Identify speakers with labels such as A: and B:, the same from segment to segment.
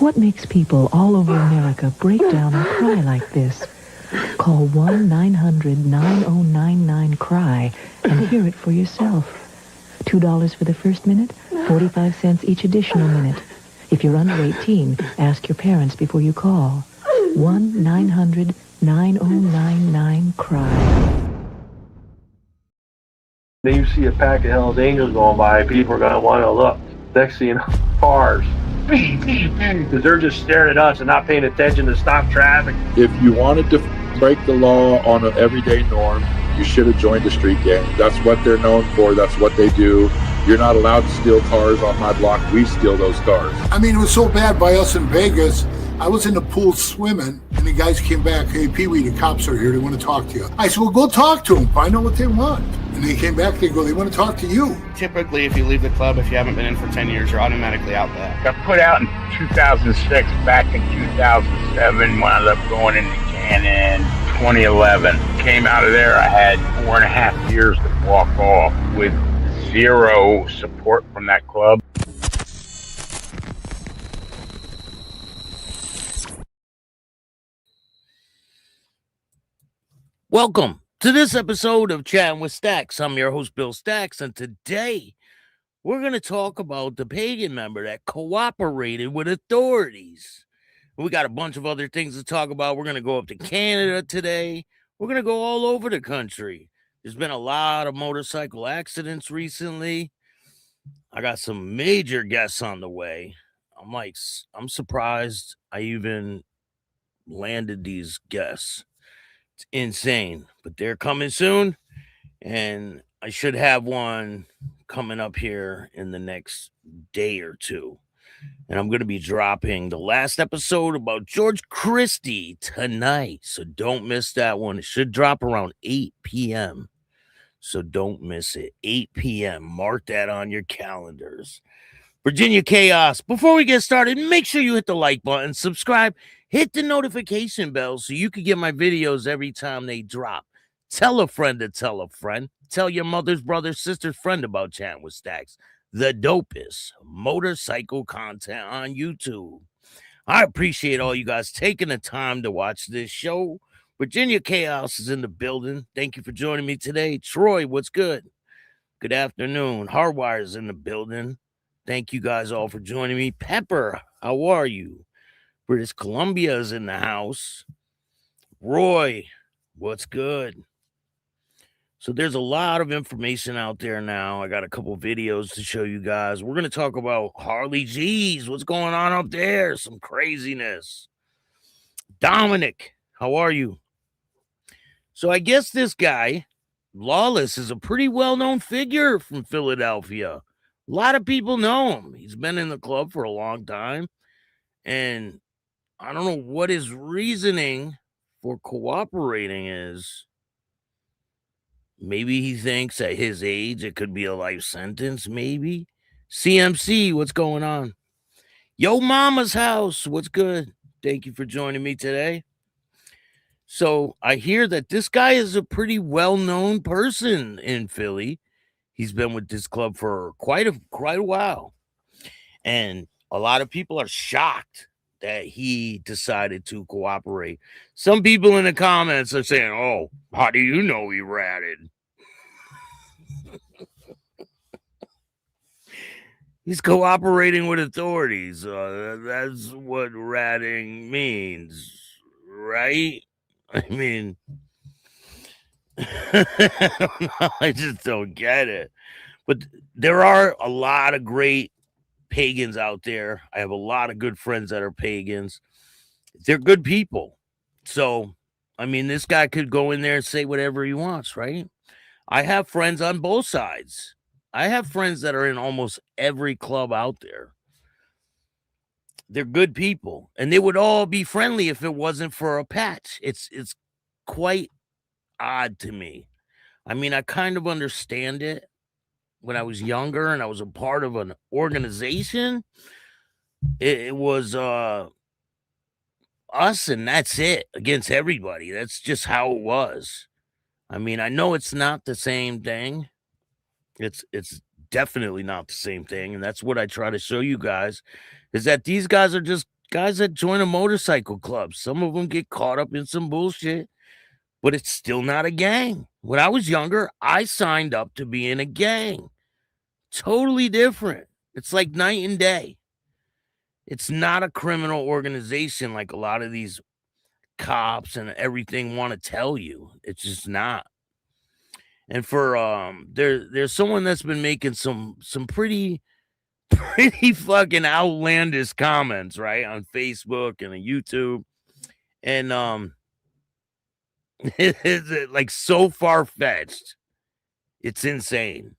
A: What makes people all over America break down and cry like this? Call 1-900-9099-CRY and hear it for yourself. $2 for the first minute, 45 cents each additional minute. If you're under 18, ask your parents before you call. 1-900-9099-CRY.
B: Then you see a pack of Hell's Angels going by, people are going to want to look. Next thing you know, cars. Because they're just staring at us and not paying attention to stop traffic.
C: If you wanted to break the law on an everyday norm, you should have joined a street gang. That's what they're known for. That's what they do. You're not allowed to steal cars on my block. We steal those cars.
D: I mean, it was so bad by us in Vegas. I was in the pool swimming, and the guys came back. Hey, Pee-wee, the cops are here. They want to talk to you. I said, well, go talk to them. Find out what they want. And they came back. They go, they want to talk to you.
E: Typically, if you leave the club, if you haven't been in for 10 years, you're automatically out there.
F: Got put out in 2006. Back in 2007, wound up going into Cannon. 2011. Came out of there, I had 4.5 years to walk off with zero support from that club.
G: Welcome to this episode of Chattin with Staxx. I'm your host, Bill Staxx, and today we're going to talk about the Pagan member that cooperated with authorities. We got a bunch of other things to talk about. We're going to go up to Canada today. We're going to go all over the country. There's been a lot of motorcycle accidents recently. I got some major guests on the way. I'm surprised I even landed these guests. It's insane, but they're coming soon, and I should have one coming up here in the next day or two. And I'm going to be dropping the last episode about George Christie tonight, so don't miss that one. It should drop around 8 p.m., so don't miss it. 8 p.m. Mark that on your calendars. Virginia Chaos. Before we get started, make sure you hit the like button, subscribe, hit the notification bell so you can get my videos every time they drop. Tell a friend to tell a friend. Tell your mother's brother, sister's friend about Chattin with Staxx, the dopest motorcycle content on YouTube. I appreciate all you guys taking the time to watch this show. Virginia Chaos is in the building. Thank you for joining me today. Troy, what's good? Good afternoon. Hardwire's in the building. Thank you guys all for joining me. Pepper, how are you? British Columbia is in the house. Roy, what's good? So there's a lot of information out there now. I got a couple videos to show you guys. We're going to talk about Harley G's. What's going on up there? Some craziness. Dominic, how are you? So I guess this guy, Lawless, is a pretty well-known figure from Philadelphia. A lot of people know him. He's been in the club for a long time. And I don't know what his reasoning for cooperating is. Maybe he thinks at his age it could be a life sentence, maybe. CMC, what's going on? Yo Mama's house, what's good? Thank you for joining me today. So I hear that this guy is a pretty well-known person in Philly. He's been with this club for quite a while. And a lot of people are shocked that he decided to cooperate. Some people in the comments are saying, oh, how do you know he ratted? He's cooperating with authorities. That's what ratting means, right? I mean, I just don't get it. But there are a lot of great pagans out there. I have a lot of good friends that are pagans. They're good people. So, I mean, this guy could go in there and say whatever he wants, right? I have friends on both sides. I have friends that are in almost every club out there. They're good people, and they would all be friendly if it wasn't for a patch. It's quite odd to me. I mean, I kind of understand it. When I was younger and I was a part of an organization, it was us and that's it against everybody. That's just how it was. I mean, I know it's not the same thing. It's definitely not the same thing. And that's what I try to show you guys, is that these guys are just guys that join a motorcycle club. Some of them get caught up in some bullshit, but it's still not a gang. When I was younger, I signed up to be in a gang. Totally different. It's like night and day. It's not a criminal organization like a lot of these cops and everything want to tell you. It's just not. And for there's someone that's been making some pretty fucking outlandish comments, right, on Facebook and on YouTube. And it's like so far-fetched. It's insane.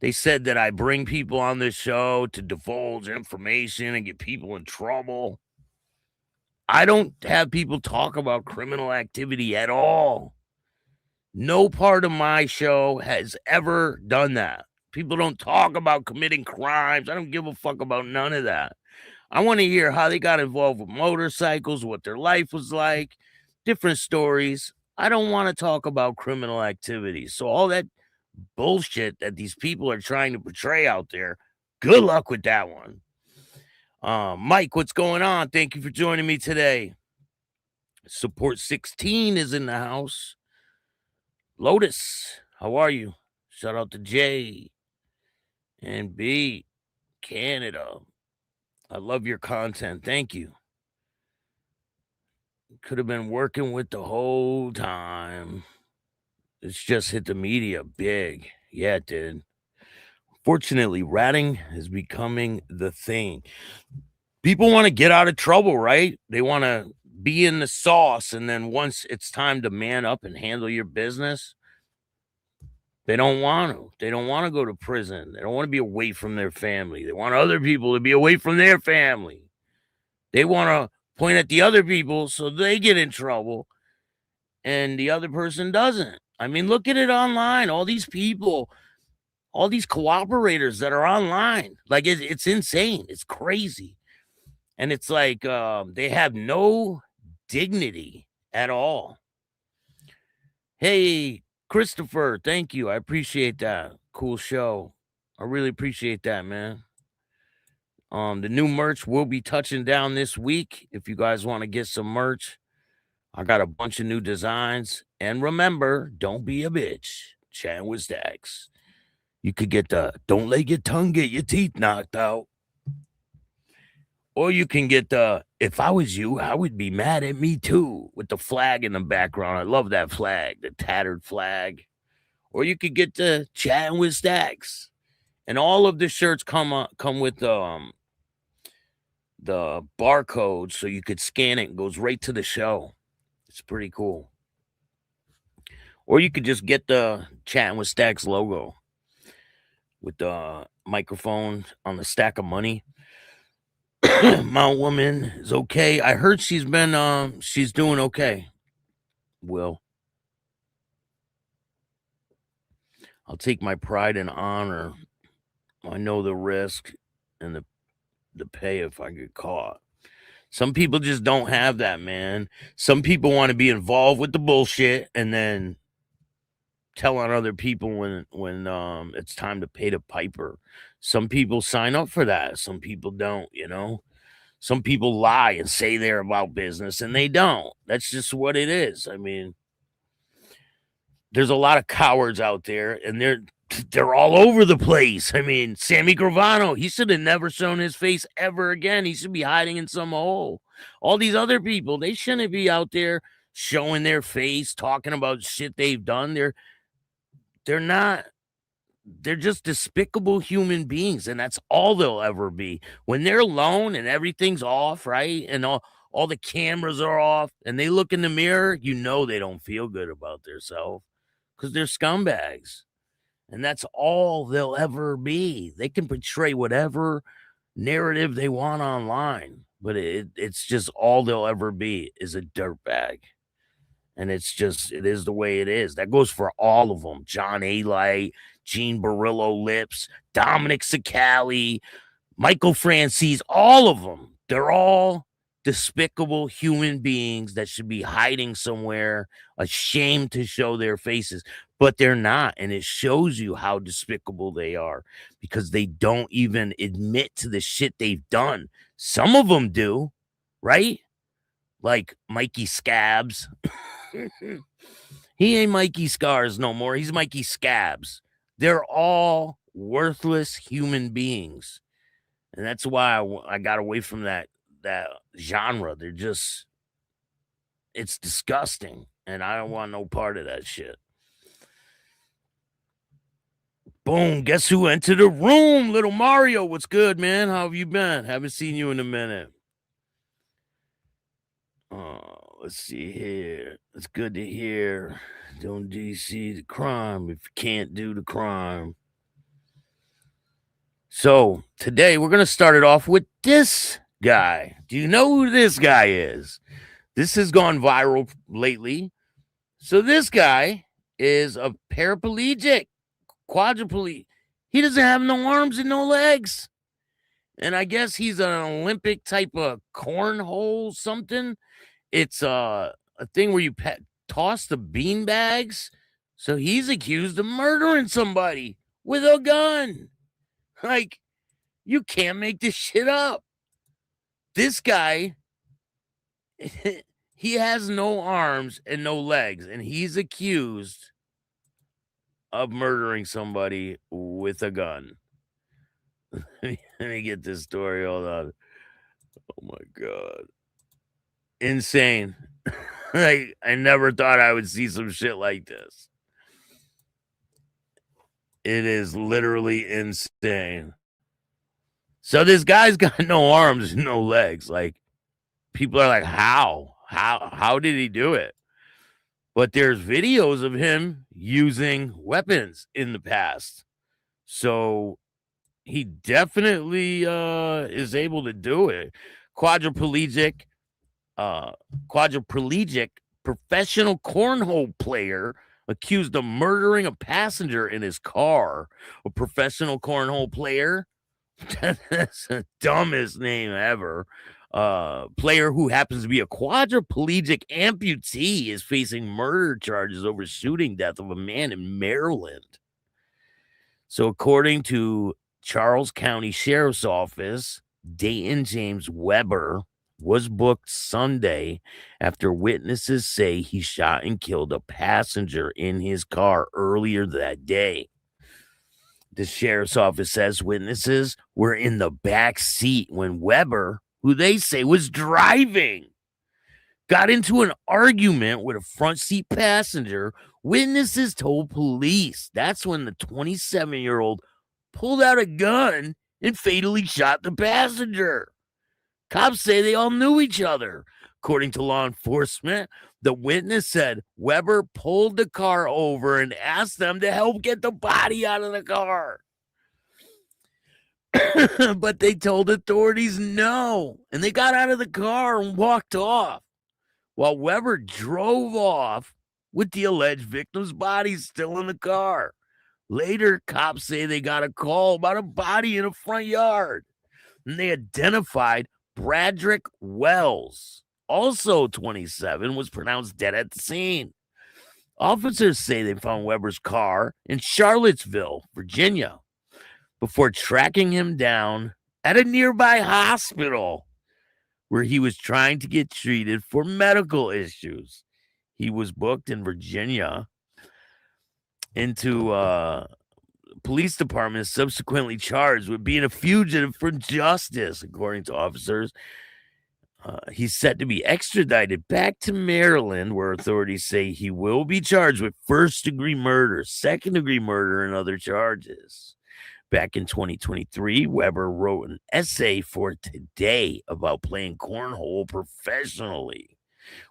G: They said that I bring people on this show to divulge information and get people in trouble. I don't have people talk about criminal activity at all. No part of my show has ever done that. People don't talk about committing crimes. I don't give a fuck about none of that. I want to hear how they got involved with motorcycles, what their life was like, different stories. I don't want to talk about criminal activity. So all that bullshit that these people are trying to portray out there, good luck with that one. Mike, what's going on? Thank you for joining me today. Support 16 is in the house. Lotus, how are you? Shout out to J and B, Canada. I love your content. Thank you. Could have been working with the whole time. It's just hit the media big. Yeah, it did. Fortunately, ratting is becoming the thing. People want to get out of trouble, right? They want to be in the sauce, and then once it's time to man up and handle your business, they don't want to. They don't want to go to prison. They don't want to be away from their family. They want other people to be away from their family. They want to point at the other people so they get in trouble and the other person doesn't. I mean, look at it online. All these people, all these cooperators that are online. Like, it's insane. It's crazy. And it's like they have no dignity at all. Hey, Christopher, thank you. I appreciate that. Cool show. I really appreciate that, man. The new merch will be touching down this week. If you guys want to get some merch, I got a bunch of new designs. And remember, don't be a bitch. Chattin with Staxx. You could get the don't let your tongue get your teeth knocked out. Or you can get the if I was you, I would be mad at me too, with the flag in the background. I love that flag, the tattered flag. Or you could get the Chattin with Staxx. And all of the shirts come with the barcode, so you could scan it. It goes right to the show. It's pretty cool. Or you could just get the Chattin with Staxx logo with the microphone on the stack of money. Mount Woman is okay. I heard she's been she's doing okay. Will. I'll take my pride and honor. I know the risk and the pay if I get caught. Some people just don't have that, man. Some people want to be involved with the bullshit and then tell on other people when it's time to pay the piper. Some people sign up for that. Some people don't, you know. Some people lie and say they're about business and they don't. That's just what it is. I mean, there's a lot of cowards out there and they're all over the place. I mean, Sammy Gravano, he should have never shown his face ever again. He should be hiding in some hole. All these other people, they shouldn't be out there showing their face, talking about shit they've done. They're not. They're just despicable human beings, and that's all they'll ever be. When they're alone and everything's off, right, and all the cameras are off, and they look in the mirror, you know they don't feel good about themselves because they're scumbags. And that's all they'll ever be. They can portray whatever narrative they want online, but it's just all they'll ever be is a dirtbag. And it is the way it is. That goes for all of them. John A. Light, Gene Barillo Lips, Dominic Sicali, Michael Francis, all of them. They're all despicable human beings that should be hiding somewhere, ashamed to show their faces, but they're not. And it shows you how despicable they are because they don't even admit to the shit they've done. Some of them do, right? Like Mikey Scabs. He ain't Mikey Scars no more. He's Mikey Scabs. They're all worthless human beings. And that's why I got away from that genre. They're just, it's disgusting. And I don't want no part of that shit. Boom. Guess who entered the room? Little Mario. What's good, man? How have you been? Haven't seen you in a minute. Let's see here. It's good to hear. Don't DC the crime if you can't do the crime. So today we're going to start it off with this guy. Do you know who this guy is? This has gone viral lately. So this guy is a paraplegic, quadriplegic. He doesn't have no arms and no legs. And I guess he's an Olympic type of cornhole something. It's a thing where you toss the bean bags. So he's accused of murdering somebody with a gun. Like, you can't make this shit up. This guy, he has no arms and no legs, and he's accused of murdering somebody with a gun. Let me get this story. Hold on. Oh, my God. Insane. Like, I never thought I would see some shit like this. It is literally insane. So this guy's got no arms, no legs. Like, people are like, how? How did he do it? But there's videos of him using weapons in the past. So he definitely is able to do it. Quadriplegic professional cornhole player accused of murdering a passenger in his car. A professional cornhole player? That's the dumbest name ever. Player who happens to be a quadriplegic amputee is facing murder charges over shooting death of a man in Maryland. So according to Charles County Sheriff's Office, Dayton James Weber was booked Sunday after witnesses say he shot and killed a passenger in his car earlier that day. The sheriff's office says witnesses were in the back seat when Weber, who they say was driving, got into an argument with a front seat passenger. Witnesses told police that's when the 27-year-old pulled out a gun and fatally shot the passenger. Cops say they all knew each other. According to law enforcement, the witness said Weber pulled the car over and asked them to help get the body out of the car. But they told authorities no, and they got out of the car and walked off, while Weber drove off with the alleged victim's body still in the car. Later, cops say they got a call about a body in a front yard, and they identified Bradrick Wells, also 27, was pronounced dead at the scene. Officers say they found Weber's car in Charlottesville, Virginia, before tracking him down at a nearby hospital where he was trying to get treated for medical issues. He was booked in Virginia into police department, subsequently charged with being a fugitive from justice, according to officers. He's set to be extradited back to Maryland, where authorities say he will be charged with first-degree murder, second-degree murder, and other charges. Back in 2023, Weber wrote an essay for Today about playing cornhole professionally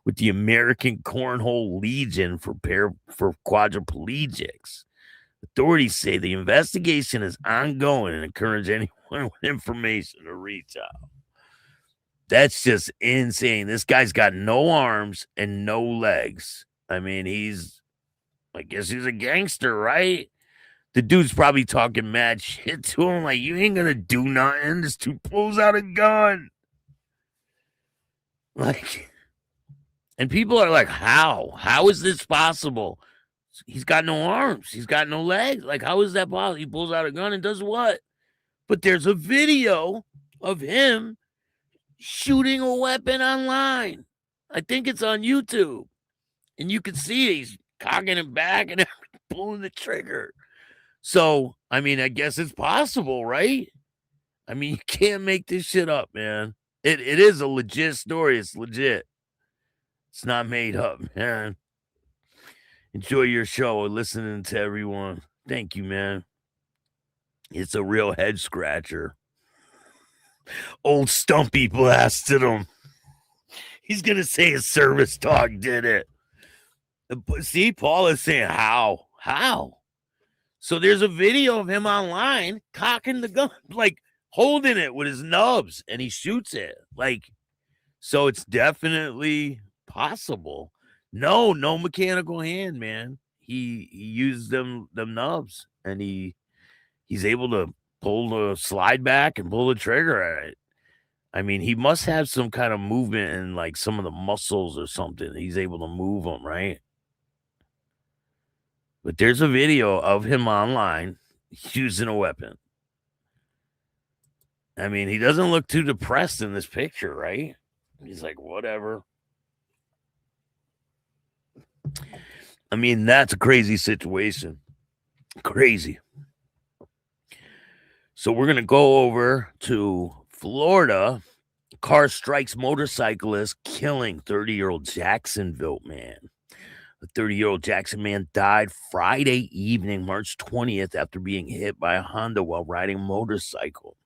G: with the American Cornhole Legion for quadriplegics. Authorities say the investigation is ongoing and encourage anyone with information to reach out. That's just insane. This guy's got no arms and no legs. I mean, I guess he's a gangster, right? The dude's probably talking mad shit to him, like, you ain't gonna do nothing. This dude pulls out a gun. Like, and people are like, how? How is this possible? He's got no arms. He's got no legs. Like, how is that possible? He pulls out a gun and does what? But there's a video of him shooting a weapon online. I think it's on YouTube. And you can see he's cocking it back and pulling the trigger. So, I mean, I guess it's possible, right? I mean, you can't make this shit up, man. It is a legit story. It's legit. It's not made up, man. Enjoy your show and listening to everyone. Thank you, man. It's a real head scratcher. Old Stumpy blasted him. He's going to say his service dog did it. See, Paul is saying, how? How? So there's a video of him online cocking the gun, like holding it with his nubs, and he shoots it. Like, so it's definitely possible. No mechanical hand, man. He used them nubs, and he's able to pull the slide back and pull the trigger at it. I mean, he must have some kind of movement in like some of the muscles or something. He's able to move them, right? But there's a video of him online using a weapon. I mean, he doesn't look too depressed in this picture, right? He's like, whatever. I mean, that's a crazy situation. Crazy. So we're going to go over to Florida. Car strikes motorcyclist, killing 30-year-old Jacksonville man. A 30-year-old Jackson man died Friday evening, March 20th, after being hit by a Honda while riding a motorcycle.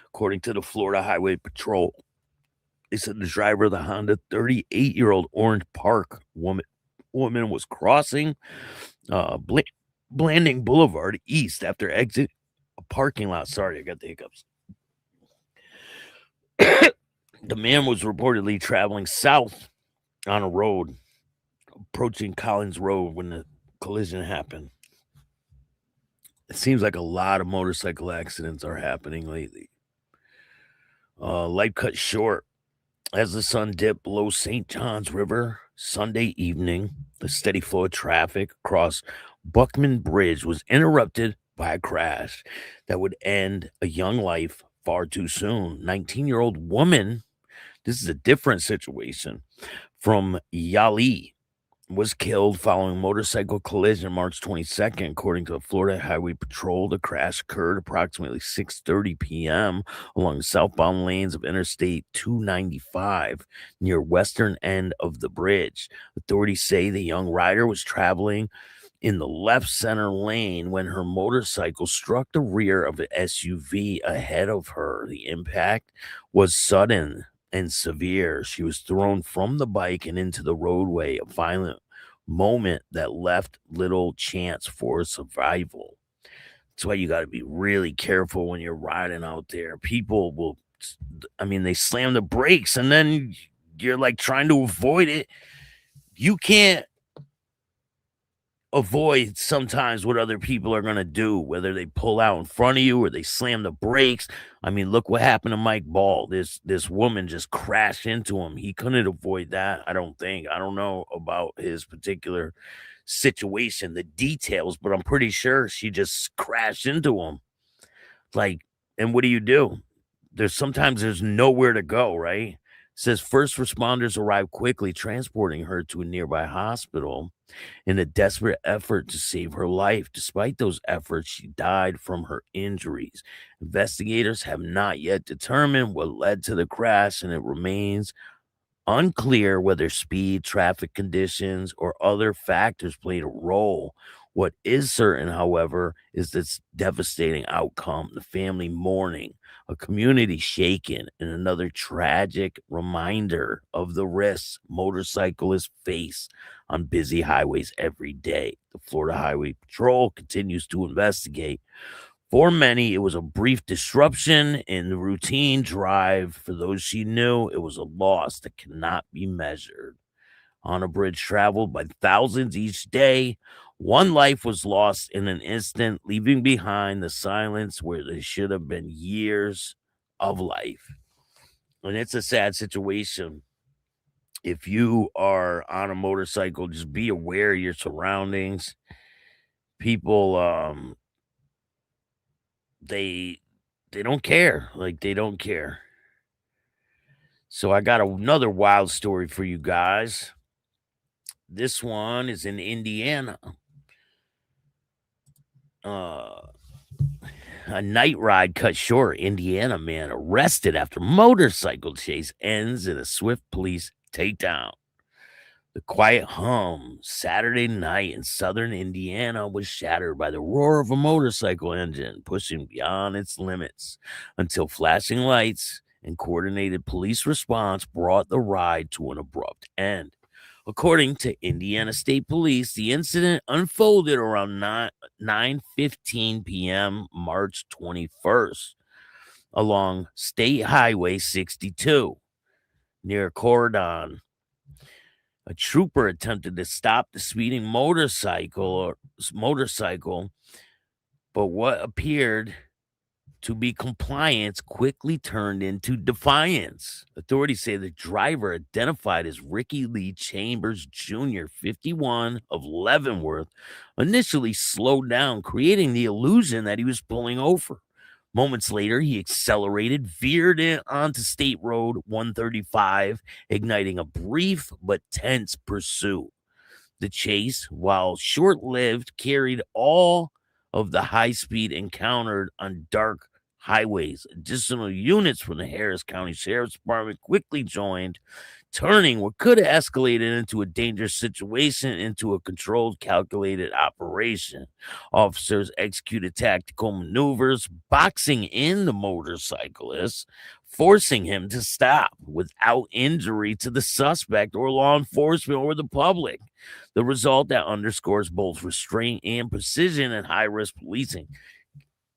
G: According to the Florida Highway Patrol, they said the driver of the Honda, 38-year-old Orange Park woman was crossing Blanding Boulevard east after exit a parking lot. Sorry, I got the hiccups. The man was reportedly traveling south on a road, approaching Collins Road when the collision happened. It seems like a lot of motorcycle accidents are happening lately. Life cut short as the sun dipped below St. John's River Sunday evening. The steady flow of traffic across Buckman Bridge was interrupted by a crash that would end a young life far too soon. 19-year-old woman, this is a different situation, from Yali, was killed following a motorcycle collision March 22nd. According to the Florida Highway Patrol, the crash occurred approximately 6:30 p.m. along the southbound lanes of Interstate 295 near western end of the bridge. Authorities say the young rider was traveling in the left center lane when her motorcycle struck the rear of an SUV ahead of her. The impact was sudden and severe. She was thrown from the bike and into the roadway, a violent moment that left little chance for survival. That's why you got to be really careful when you're riding out there. People will, they slam the brakes and then you're like trying to avoid it. You can't avoid sometimes what other people are going to do, whether they pull out in front of you or they slam the brakes. I mean, look what happened to Mike Ball. This woman just crashed into him. He couldn't avoid that, I don't think. I don't know about his particular situation, the details, but I'm pretty sure she just crashed into him. Like, and what do? There's nowhere to go, right? It says first responders arrived quickly, transporting her to a nearby hospital in a desperate effort to save her life. Despite those efforts, she died from her injuries. Investigators have not yet determined what led to the crash, and it remains unclear whether speed, traffic conditions, or other factors played a role. What is certain, however, is this devastating outcome. The family mourning, a community shaken, and another tragic reminder of the risks motorcyclists face on busy highways every day. The Florida Highway Patrol continues to investigate. For many, it was a brief disruption in the routine drive. For those she knew, it was a loss that cannot be measured. On a bridge traveled by thousands each day, one life was lost in an instant, leaving behind the silence where there should have been years of life. And it's a sad situation. if you are on a motorcycle, just be aware of your surroundings. People, they don't care. Like, they don't care. So I got another wild story for you guys. This one is in Indiana. A night ride cut short. Indiana man arrested after motorcycle chase ends in a swift police takedown. The quiet hum Saturday night in southern Indiana was shattered by the roar of a motorcycle engine pushing beyond its limits until flashing lights and coordinated police response brought the ride to an abrupt end. According to Indiana State Police, the incident unfolded around 9:15 p.m. March 21st along State Highway 62 near Cordon. A trooper attempted to stop the speeding motorcycle, but what appeared to be compliance quickly turned into defiance. Authorities say the driver, identified as Ricky Lee Chambers Jr., 51, of Leavenworth, initially slowed down, creating the illusion that he was pulling over. Moments later, he accelerated, veered in onto State Road 135, igniting a brief but tense pursuit. The chase, while short-lived, carried all of the high speed encountered on dark highways. Additional units from the Harris County Sheriff's Department quickly joined, turning what could have escalated into a dangerous situation into a controlled, calculated operation. Officers executed tactical maneuvers, boxing in the motorcyclist, forcing him to stop without injury to the suspect or law enforcement or the public. The result that underscores both restraint and precision in high-risk policing.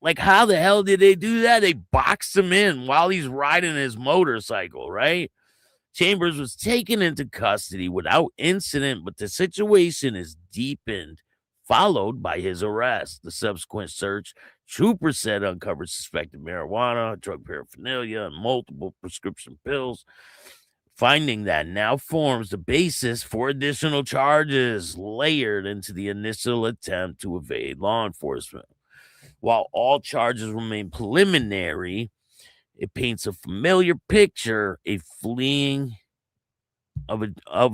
G: Like, how the hell did they do that? They boxed him in while he's riding his motorcycle, right? Chambers was taken into custody without incident, but the situation is deepened, followed by his arrest. The subsequent search, troopers said, uncovered suspected marijuana, drug paraphernalia, and multiple prescription pills, finding that now forms the basis for additional charges layered into the initial attempt to evade law enforcement. While all charges remain preliminary, it paints a familiar picture, a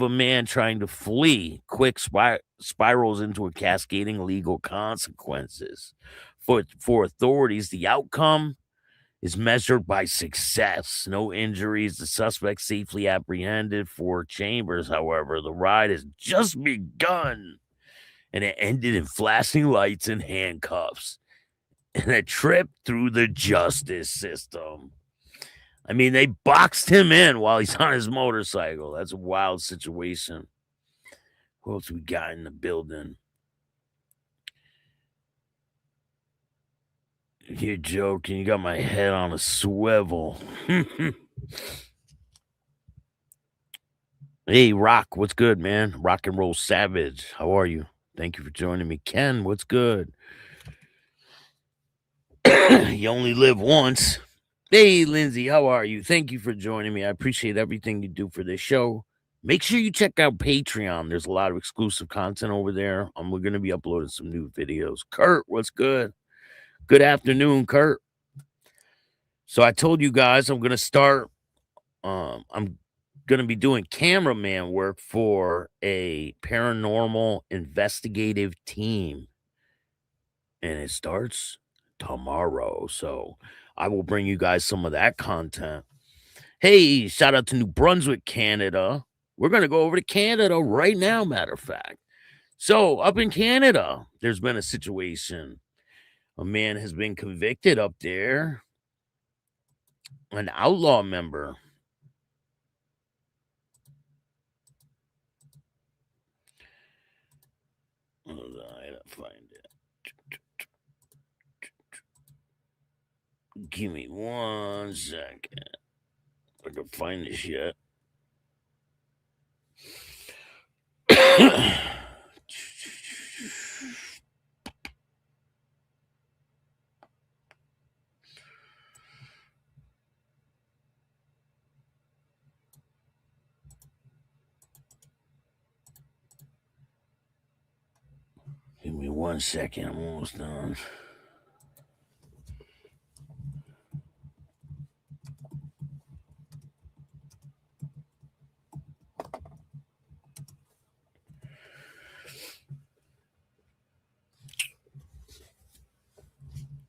G: man trying to flee, quick spirals into a cascading legal consequences. For authorities, the outcome is measured by success. No injuries, the suspect safely apprehended. For Chambers, however, the ride has just begun, and it ended in flashing lights and handcuffs and a trip through the justice system. I mean, they boxed him in while he's on his motorcycle. That's a wild situation. Who else we got in the building? You're joking. You got my head on a swivel. Hey, Rock, what's good, man? Rock and Roll Savage. How are you? Thank you for joining me. Ken, what's good? You only live once. Hey, Lindsay, how are you? Thank you for joining me. I appreciate everything you do for this show. Make sure you check out Patreon. There's a lot of exclusive content over there. We're going to be uploading some new videos. Kurt, what's good? Good afternoon, Kurt. So I told you guys I'm going to start. I'm going to be doing cameraman work for a paranormal investigative team. And it starts tomorrow. So I will bring you guys some of that content. Hey, shout out to New Brunswick, Canada. We're going to go over to Canada right now, matter of fact. So up in Canada, there's been a situation. A man has been convicted up there. An outlaw member. Hold on, I gotta find it. Give me 1 second. I can find this yet. Give me 1 second. I'm almost done.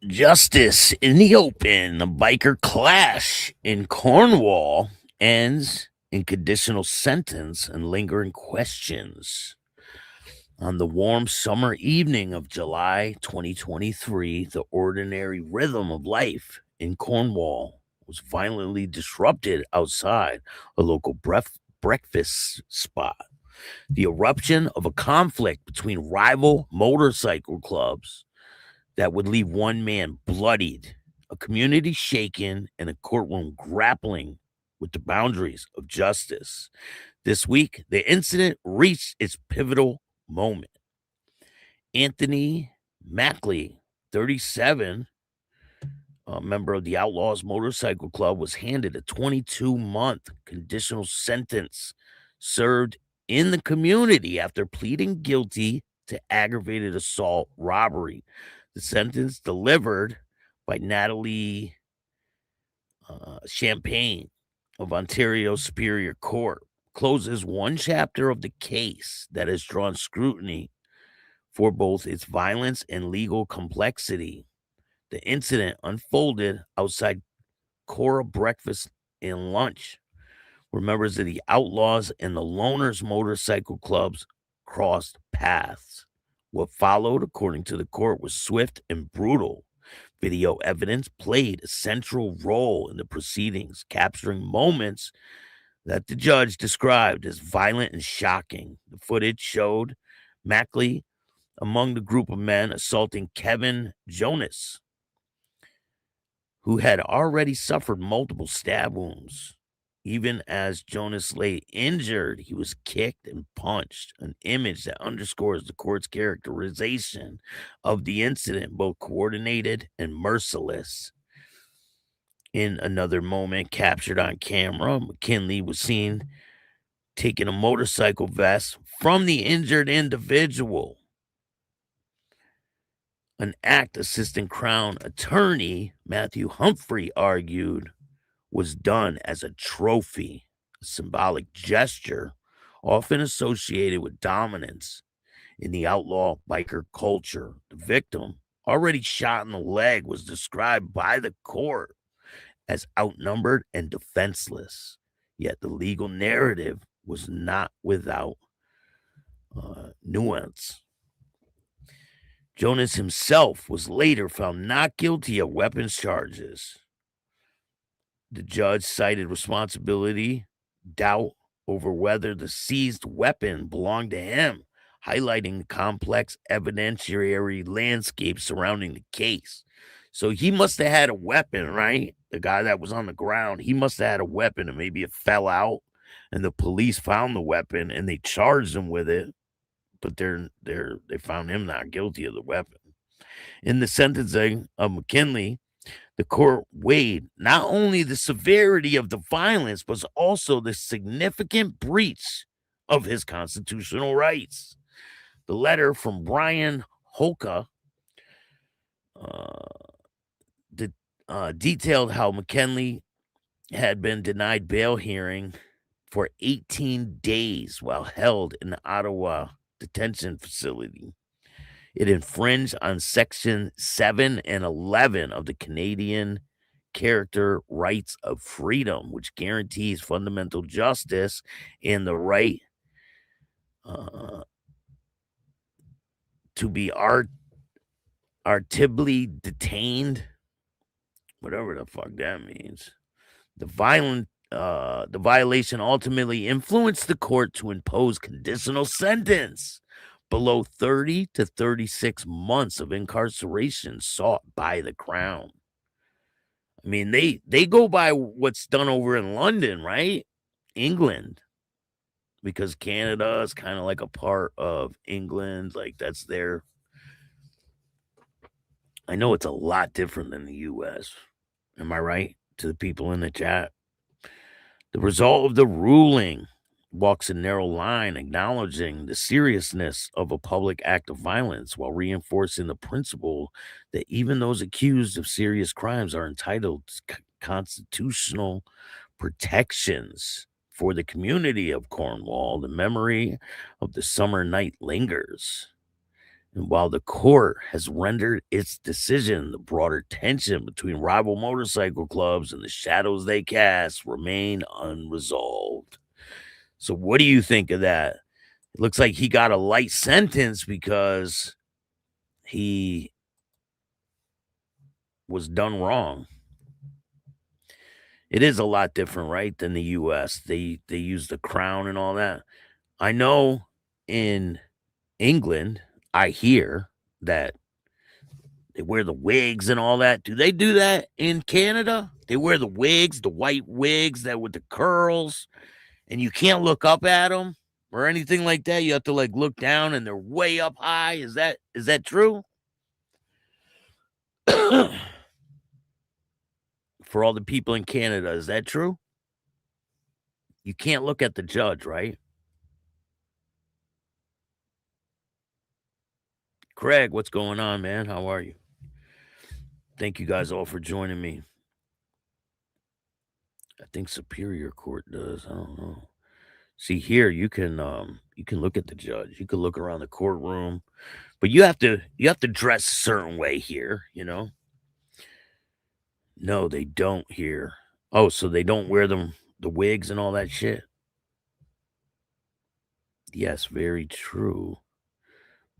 G: Justice in the open. The biker clash in Cornwall ends in conditional sentence and lingering questions. On the warm summer evening of July 2023, the ordinary rhythm of life in Cornwall was violently disrupted outside a local breakfast spot. The eruption of a conflict between rival motorcycle clubs that would leave one man bloodied, a community shaken, and a courtroom grappling with the boundaries of justice. This week, the incident reached its pivotal moment. Anthony Mackley, 37, a member of the Outlaws Motorcycle Club, was handed a 22-month conditional sentence served in the community after pleading guilty to aggravated assault robbery. The sentence delivered by Natalie Champagne of Ontario Superior Court closes one chapter of the case that has drawn scrutiny for both its violence and legal complexity. The incident unfolded outside Cora Breakfast and Lunch, where members of the Outlaws and the Loners Motorcycle Clubs crossed paths. What followed, according to the court, was swift and brutal. Video evidence played a central role in the proceedings, capturing moments that the judge described as violent and shocking. The footage showed Mackley among the group of men assaulting Kevin Jonas, who had already suffered multiple stab wounds. Even as Jonas lay injured, he was kicked and punched, an image that underscores the court's characterization of the incident, both coordinated and merciless. In another moment captured on camera, McKinley was seen taking a motorcycle vest from the injured individual, an act Assistant Crown Attorney Matthew Humphrey argued was done as a trophy, a symbolic gesture often associated with dominance in the outlaw biker culture. The victim, already shot in the leg, was described by the court as outnumbered and defenseless. Yet the legal narrative was not without nuance. Jonas himself was later found not guilty of weapons charges. The judge cited responsibility, doubt over whether the seized weapon belonged to him, highlighting the complex evidentiary landscape surrounding the case. So he must have had a weapon, right? The guy that was on the ground, he must have had a weapon, and maybe it fell out, and the police found the weapon and they charged him with it, but they found him not guilty of the weapon. In the sentencing of McKinley, the court weighed not only the severity of the violence, but also the significant breach of his constitutional rights. The letter from Brian Holka detailed how McKinley had been denied bail hearing for 18 days while held in the Ottawa detention facility. It infringed on Section 7 and 11 of the Canadian Charter Rights of Freedom, which guarantees fundamental justice and the right to be arbitrarily detained, whatever the fuck that means. The violation ultimately influenced the court to impose conditional sentence below 30 to 36 months of incarceration sought by the Crown. I mean, they go by what's done over in London, right? England. Because Canada is kind of like a part of England. Like, that's their... I know it's a lot different than the U.S. Am I right? To the people in the chat. The result of the ruling walks a narrow line, acknowledging the seriousness of a public act of violence while reinforcing the principle that even those accused of serious crimes are entitled to constitutional protections. For the community of Cornwall, the memory of the summer night lingers. And while the court has rendered its decision, the broader tension between rival motorcycle clubs and the shadows they cast remain unresolved. So what do you think of that? It looks like he got a light sentence because he was done wrong. It is a lot different, right, than the U.S. They use the crown and all that. I know in England, I hear that they wear the wigs and all that. Do they do that in Canada? They wear the wigs, the white wigs that with the curls, and you can't look up at them or anything like that. You have to like look down, and they're way up high. Is that true? For all the people in Canada, is that true? You can't look at the judge, right? Craig, what's going on, man? How are you? Thank you guys all for joining me. I think Superior Court does. I don't know. See, here you can look at the judge. You can look around the courtroom, but you have to dress a certain way here, you know. No, they don't here. Oh, so they don't wear the wigs and all that shit. Yes, very true.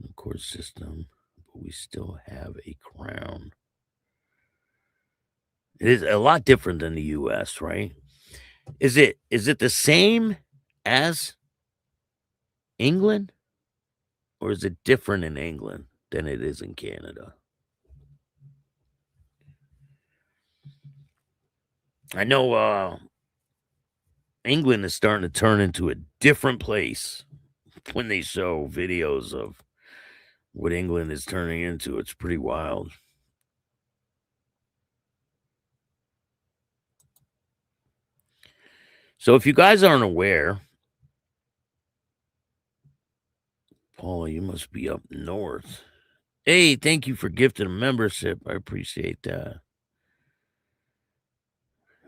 G: The court system, but we still have a crown. It is a lot different than the U.S., right? Is it the same as England, or is it different in England than it is in Canada? I know England is starting to turn into a different place when they show videos of what England is turning into. It's pretty wild. So if you guys aren't aware, Paula, you must be up north. Hey, thank you for gifting a membership. I appreciate that.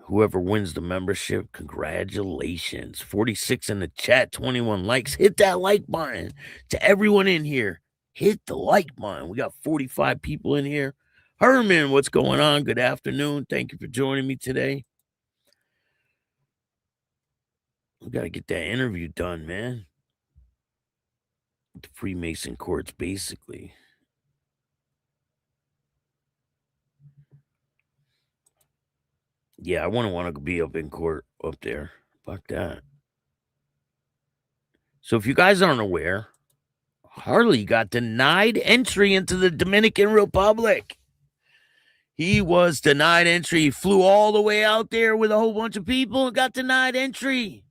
G: Whoever wins the membership, congratulations. 46 in the chat, 21 likes. Hit that like button. To everyone in here, hit the like button. We got 45 people in here. Herman, what's going on? Good afternoon. Thank you for joining me today. We got to get that interview done, man. The Freemason courts, basically. Yeah, I wouldn't want to be up in court up there. Fuck that. So if you guys aren't aware, Harley got denied entry into the Dominican Republic. He was denied entry. He flew all the way out there with a whole bunch of people and got denied entry.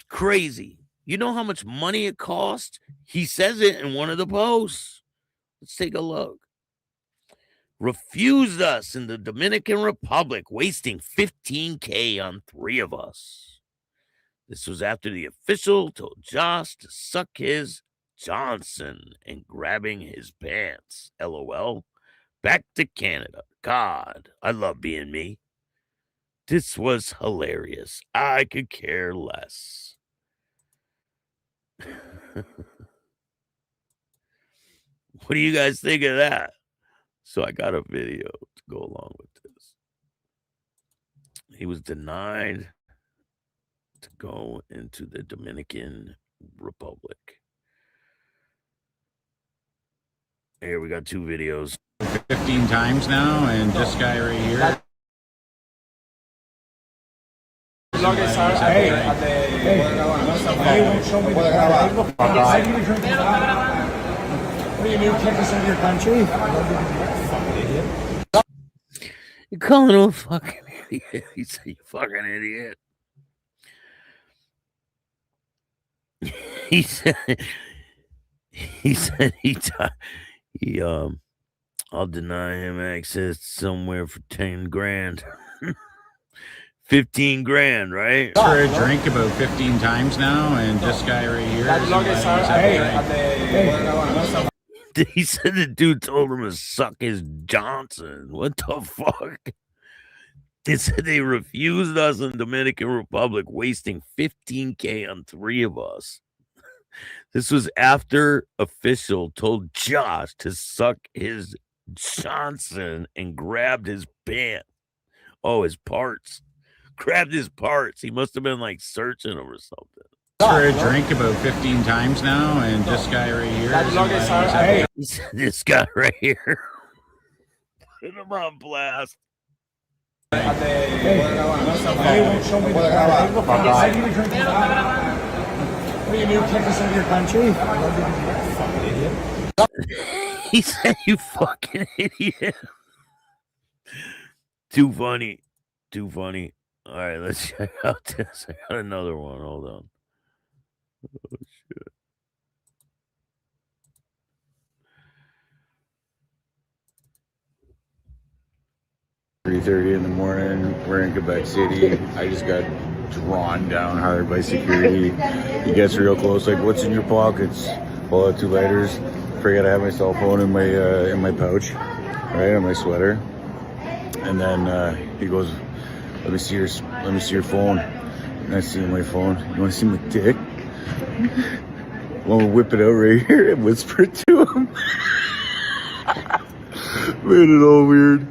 G: Crazy. You know how much money it cost? He says it in one of the posts. Let's take a look. Refused us in the Dominican Republic, wasting $15K on 3 of us. This was after the official told Josh to suck his Johnson and grabbing his pants. LOL. Back to Canada. God, I love being me. This was hilarious. I could care less. What do you guys think of that? So I got a video to go along with this. He was denied to go into the Dominican Republic. Here we got 2 videos.
H: 15 times now, and this guy right here.
I: What do you do? Kick us into your country?
G: You're calling him a fucking idiot. He said, you fucking idiot. He said I'll deny him access somewhere for 10 grand. 15 grand, right?
H: For a drink about 15 times now, and this guy right here is
G: He said the dude told him to suck his Johnson. What the fuck? They said they refused us in Dominican Republic, wasting $15K on 3 of us. This was after official told Josh to suck his Johnson and grabbed his pants. Oh, his parts. Grabbed his parts. He must have been like searching him or something.
H: For a drink about 15 times now, and this guy right here is
G: This guy right here. Put him on blast. He said, you fucking idiot. Too funny. Too funny. All right, let's check out this. I got another one. Hold on. Oh, shit.
I: $3:30 in the morning. We're in Quebec City. I just got drawn down hard by security. He gets real close. Like, what's in your pockets? Pull out 2 lighters. Forget I have my cell phone in my pouch, right, on my sweater. And then he goes, let me see your phone. And I see my phone. You want to see my dick? I'm gonna whip it out right here and whisper it to him. Made it all weird.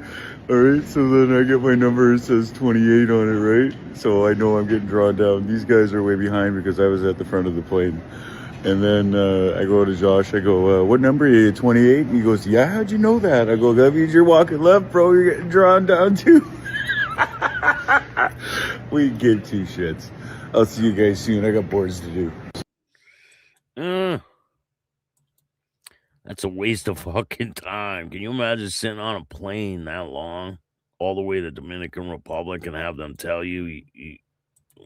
I: All right, so then I get my number. It says 28 on it, right? So I know I'm getting drawn down. These guys are way behind because I was at the front of the plane. And then I go to Josh. I go, what number are you, 28? And he goes, yeah, how'd you know that? I go, that means you're walking left, bro. You're getting drawn down too. We give 2 shits. I'll see you guys soon. I got boards to do.
G: That's a waste of fucking time. Can you imagine sitting on a plane that long, all the way to Dominican Republic, and have them tell you,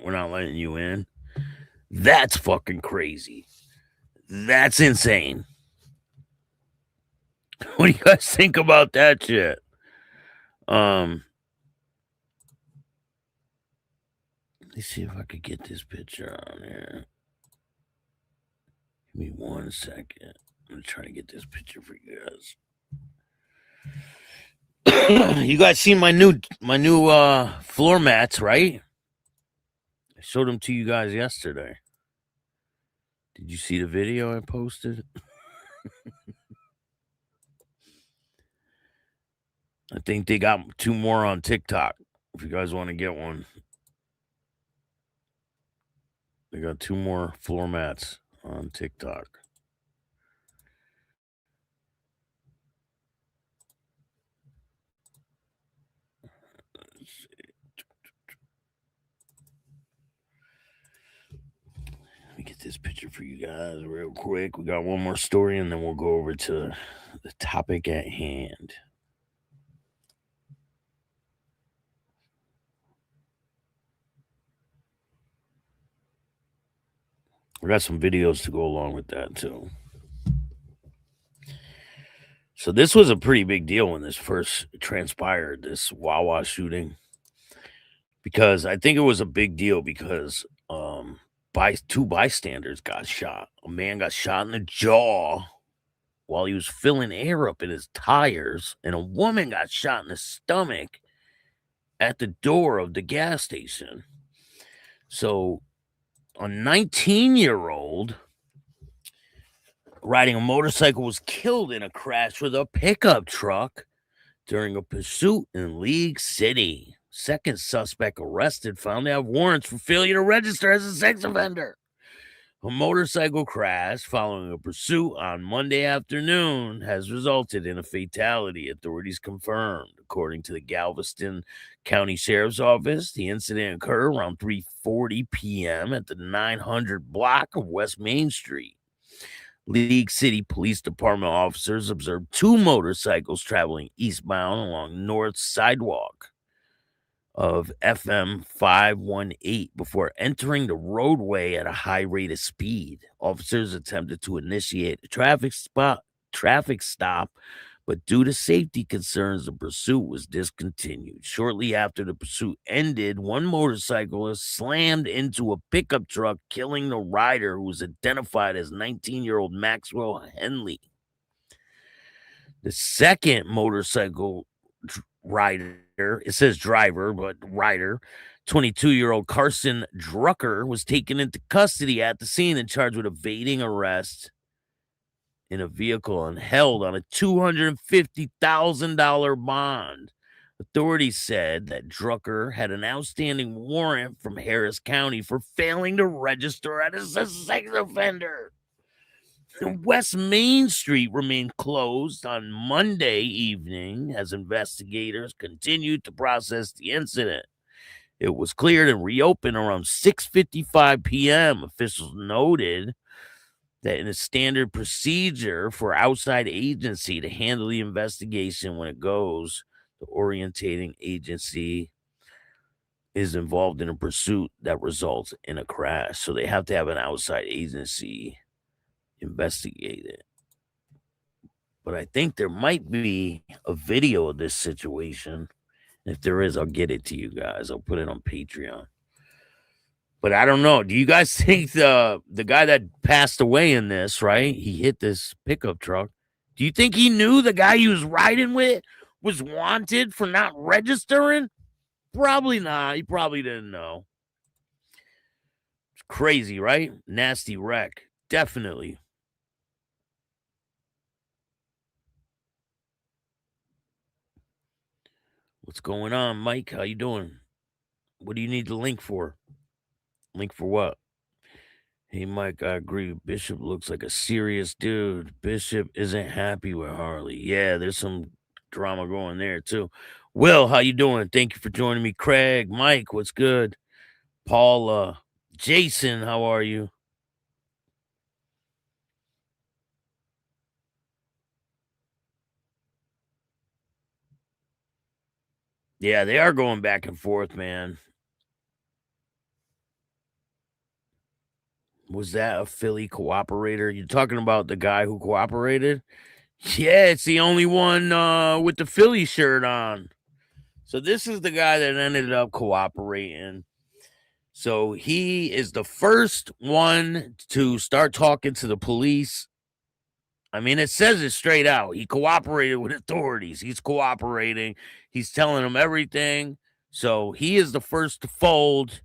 G: we're not letting you in? That's fucking crazy. That's insane. What do you guys think about that shit? Let me see if I could get this picture on here. Give me 1 second. I'm gonna try to get this picture for you guys. You guys seen my new floor mats, right? I showed them to you guys yesterday. Did you see the video I posted? I think they got 2 more on TikTok. If you guys want to get one, they got 2 more floor mats on TikTok. Let me get this picture for you guys real quick. We got 1 more story, and then we'll go over to the topic at hand. We got some videos to go along with that, too. So this was a pretty big deal when this first transpired, this Wawa shooting. Because I think it was a big deal because 2 bystanders got shot. A man got shot in the jaw while he was filling air up in his tires, and a woman got shot in the stomach at the door of the gas station. So a 19-year-old riding a motorcycle was killed in a crash with a pickup truck during a pursuit in League City. Second suspect arrested found to have warrants for failure to register as a sex offender. A motorcycle crash following a pursuit on Monday afternoon has resulted in a fatality, authorities confirmed. According to the Galveston County Sheriff's Office, the incident occurred around 3:40 p.m. at the 900 block of West Main Street. League City Police Department officers observed 2 motorcycles traveling eastbound along North Sidewalk of FM 518 before entering the roadway at a high rate of speed. Officers attempted to initiate a traffic stop, but due to safety concerns, the pursuit was discontinued. Shortly after the pursuit ended, one motorcyclist slammed into a pickup truck, killing the rider, who was identified as 19-year-old Maxwell Henley. The second motorcycle rider, it says driver, but rider, 22-year-old Carson Drucker, was taken into custody at the scene and charged with evading arrest in a vehicle and held on a $250,000 bond. Authorities said that Drucker had an outstanding warrant from Harris County for failing to register as a sex offender. West Main Street remained closed on Monday evening as investigators continued to process the incident. It was cleared and reopened around 6:55 p.m. Officials noted that in a standard procedure for outside agency to handle the investigation when it goes, the orientating agency is involved in a pursuit that results in a crash. So they have to have an outside agency investigate it. But I think there might be a video of this situation. If there is, I'll get it to you guys. I'll put it on Patreon. But I don't know. Do you guys think the guy that passed away in this, right? He hit this pickup truck. Do you think he knew the guy he was riding with was wanted for not registering? Probably not. He probably didn't know. It's crazy, right? Nasty wreck. Definitely. What's going on, Mike? How you doing? What do you need the link for? Link for what? Hey, Mike, I agree. Bishop looks like a serious dude. Bishop isn't happy with Harley. Yeah, there's some drama going there, too. Will, how you doing? Thank you for joining me. Craig, Mike, what's good? Paula, Jason, how are you? Yeah, they are going back and forth, man. Was that a Philly cooperator? You're talking about the guy who cooperated? Yeah, it's the only one with the Philly shirt on. So this is the guy that ended up cooperating. So he is the first one to start talking to the police. I mean, it says it straight out. He cooperated with authorities. He's cooperating. He's telling them everything. So he is the first to fold.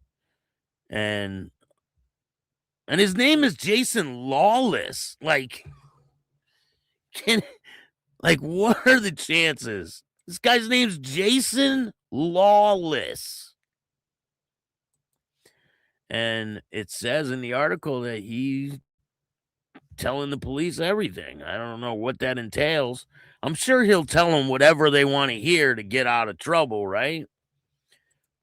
G: And his name is Jason Lawless. Like, what are the chances? This guy's name's Jason Lawless. And it says in the article that he's telling the police everything. I don't know what that entails. I'm sure he'll tell them whatever they want to hear to get out of trouble, right?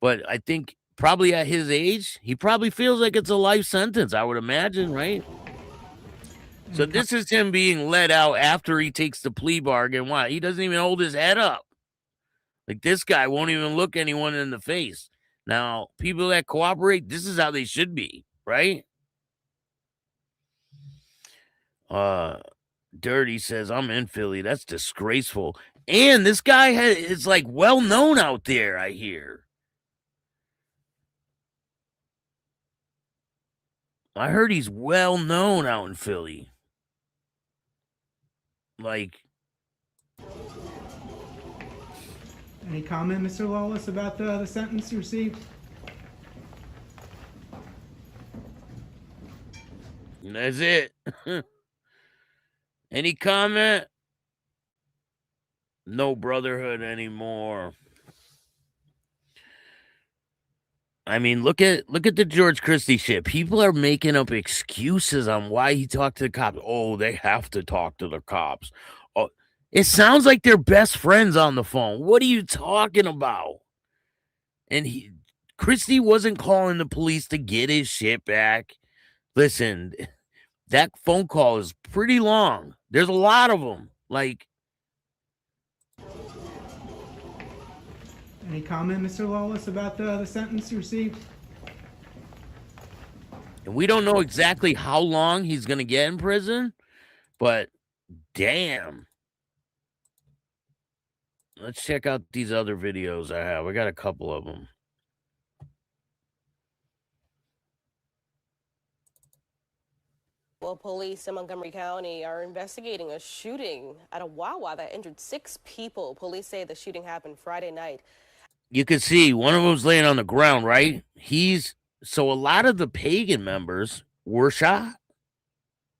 G: But I think probably at his age, he probably feels like it's a life sentence, I would imagine, right? So this is him being let out after he takes the plea bargain. Why? He doesn't even hold his head up. Like, this guy won't even look anyone in the face. Now, people that cooperate, this is how they should be, right? Dirty says, I'm in Philly. That's disgraceful. And this guy is like well known out there, I hear. I heard he's well known out in Philly. Like,
J: any comment, Mr. Lawless, about the sentence you received?
G: That's it. Any comment? No brotherhood anymore. I mean, look at the George Christie shit. People are making up excuses on why he talked to the cops. Oh, they have to talk to the cops. Oh, it sounds like they're best friends on the phone. What are you talking about? And Christie wasn't calling the police to get his shit back. Listen, that phone call is pretty long. There's a lot of them. Like,
J: any comment, Mr. Lawless, about the sentence you received?
G: And we don't know exactly how long he's going to get in prison, but damn. Let's check out these other videos I have. I got a couple of them.
K: Well, police in Montgomery County are investigating a shooting at a Wawa that injured 6 people. Police say the shooting happened Friday night.
G: You can see one of them's laying on the ground, right? So a lot of the Pagan members were shot